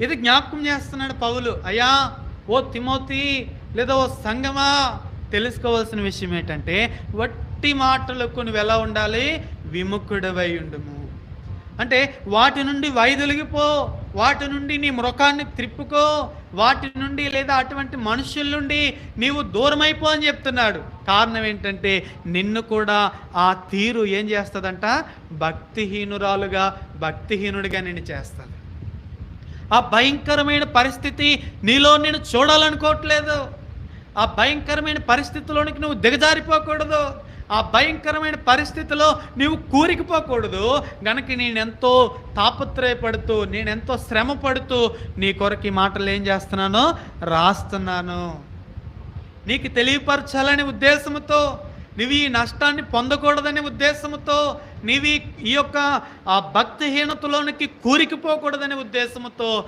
ఇది జ్ఞాపకం చేస్తున్నాడు పౌలు. అయ్యా, ఓ తిమోతి లేదా ఓ సంగమా, తెలుసుకోవాల్సిన విషయం ఏంటంటే వట్టి మాటలకు నువ్వు ఎలా ఉండాలి? విముఖుడవై ఉండుము. అంటే వాటి నుండి వైదొలిగిపో, వాటి నుండి నీ ముఖాన్ని త్రిప్పుకో, వాటి నుండి లేదా అటువంటి మనుషుల నుండి నీవు దూరమైపో అని చెప్తున్నాడు. కారణం ఏంటంటే నిన్ను కూడా ఆ తీరు ఏం చేస్తుందంట? భక్తిహీనురాలుగా, భక్తిహీనుడిగా నిన్ను చేస్తుంది. ఆ భయంకరమైన పరిస్థితి నీలో నేను చూడాలనుకోవట్లేదు. ఆ భయంకరమైన పరిస్థితిలోనికి నువ్వు దిగజారిపోకూడదు. ఆ భయంకరమైన పరిస్థితిలో నీవు కూరికిపోకూడదు. గనక నేనెంతో తాపత్రయపడుతూ, నేనెంతో శ్రమ పడుతూ నీ కొరకు ఈ మాటలు ఏం చేస్తున్నానో రాస్తున్నాను. నీకు తెలియపరచాలనే ఉద్దేశంతో, నువ్వు ఈ నష్టాన్ని పొందకూడదనే ఉద్దేశంతో, నీవు ఈ యొక్క ఆ భక్తిహీనతలోనికి కూరికిపోకూడదనే ఉద్దేశంతో